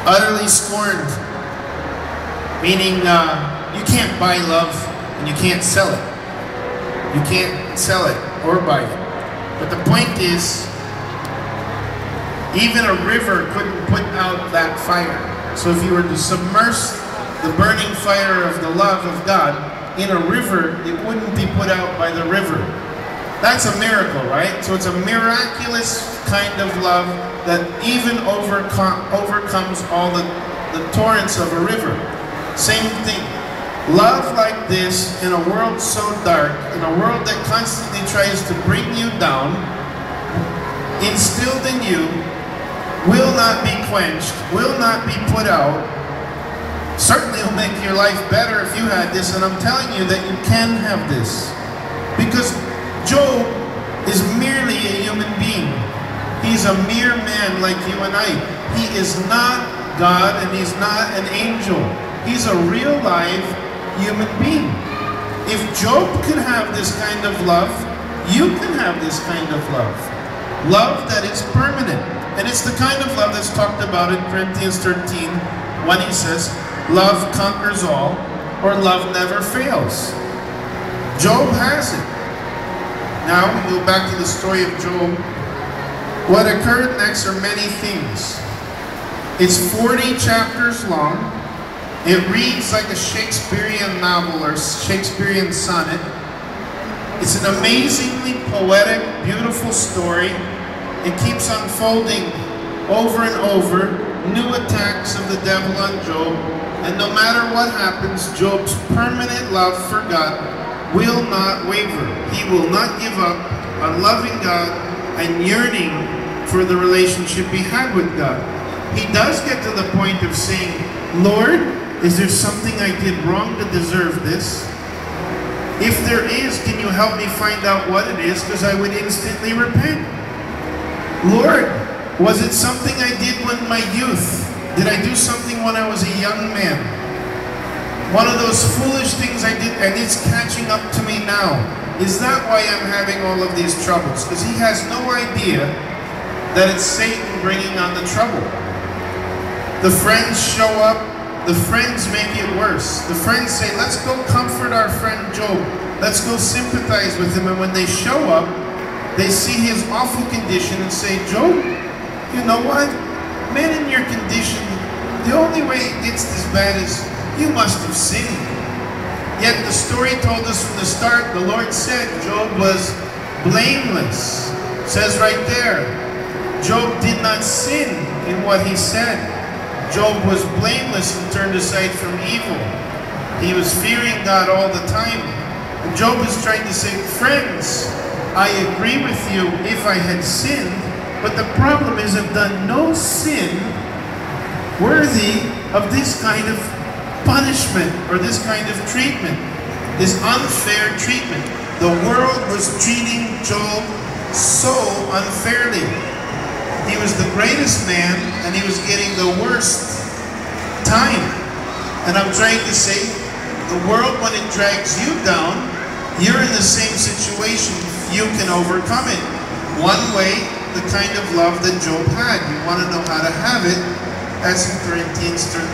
utterly scorned, meaning you can't buy love and you can't sell it. You can't sell it or buy it. But the point is, even a river couldn't put out that fire. So if you were to submerge the burning fire of the love of God in a river, it wouldn't be put out by the river. That's a miracle, right? So it's a miraculous kind of love that even overcomes all the torrents of a river. Same thing. Love like this in a world so dark, in a world that constantly tries to bring you down, instilled in you, will not be quenched, will not be put out. Certainly will make your life better if you had this, and I'm telling you that you can have this. Because Job is merely a human being. He's a mere man like you and I. He is not God and he's not an angel. He's a real live human being. If Job could have this kind of love, you can have this kind of love. Love that is permanent. And it's the kind of love that's talked about in Corinthians 13 when he says, love conquers all, or love never fails. Job has it. Now we go back to the story of Job. What occurred next are many things. It's 40 chapters long. It reads like a Shakespearean novel or Shakespearean sonnet. It's an amazingly poetic, beautiful story. It keeps unfolding over and over, new attacks of the devil on Job, and no matter what happens, Job's permanent love for God will not waver. He will not give up on loving God and yearning for the relationship he had with God. He does get to the point of saying, Lord, is there something I did wrong to deserve this? If there is, can you help me find out what it is, because I would instantly repent. Lord, was it something I did when my youth? Did I do something when I was a young man? One of those foolish things I did, and it's catching up to me now. Is that why I'm having all of these troubles? Because he has no idea that it's Satan bringing on the trouble. The friends show up. The friends make it worse. The friends say, let's go comfort our friend Job. Let's go sympathize with him. And when they show up, they see his awful condition and say, Job, you know what? Men in your condition, the only way it gets this bad is you must have sinned. Yet the story told us from the start, the Lord said Job was blameless. It says right there, Job did not sin in what he said. Job was blameless and turned aside from evil. He was fearing God all the time. And Job is trying to say, friends, I agree with you if I had sinned, but the problem is I've done no sin worthy of this kind of punishment or this kind of treatment, this unfair treatment. The world was treating Job so unfairly. He was the greatest man and he was getting the worst time. And I'm trying to say, the world, when it drags you down, you're in the same situation. You can overcome it. One way, the kind of love that Job had. You want to know how to have it, as in Corinthians 13.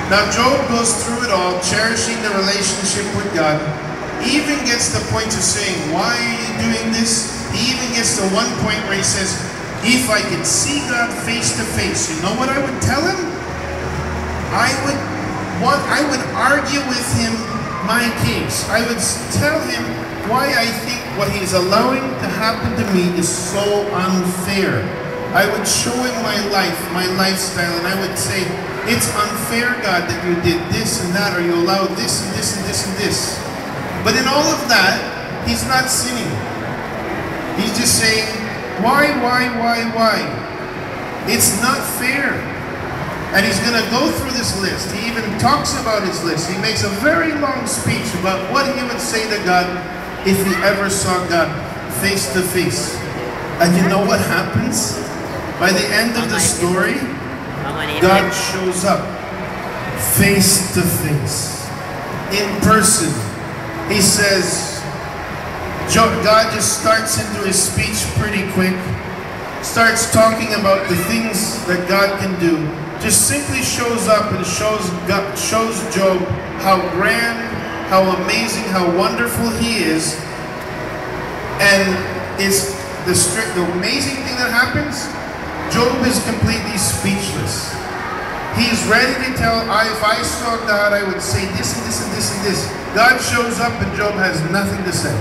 Now Job goes through it all, cherishing the relationship with God. He even gets to the point of saying, why are you doing this? He even gets to one point where he says, if I could see God face to face, you know what I would tell him? I would argue with him my case. I would tell him why I think what he's allowing to happen to me is so unfair. I would show him my life, my lifestyle, and I would say, it's unfair, God, that you did this and that, or you allowed this and this and this and this. But in all of that, he's not sinning. He's just saying, why? It's not fair. And he's going to go through this list. He even talks about his list. He makes a very long speech about what he would say to God if he ever saw God face to face. And you know what happens? By the end of the story, God shows up face to face, in person. He says, God just starts into his speech pretty quick. starts talking about the things that God can do, just simply shows up and shows Job how grand, how amazing, how wonderful he is. And it's the amazing thing that happens, Job is completely speechless. He's ready to tell, if I saw God, I would say this and this and this and this. God shows up and Job has nothing to say.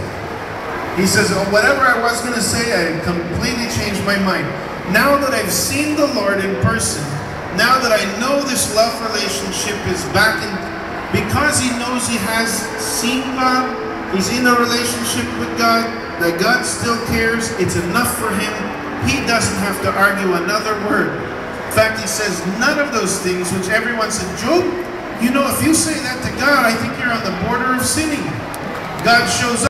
He says, whatever I was going to say, I completely changed my mind. Now that I've seen the Lord in person, now that I know this love relationship is back in, because he knows he has seen God, he's in a relationship with God, that God still cares, it's enough for him. He doesn't have to argue another word. In fact, he says none of those things which everyone said, Job, you know, if you say that to God, I think you're on the border of sinning. God shows up.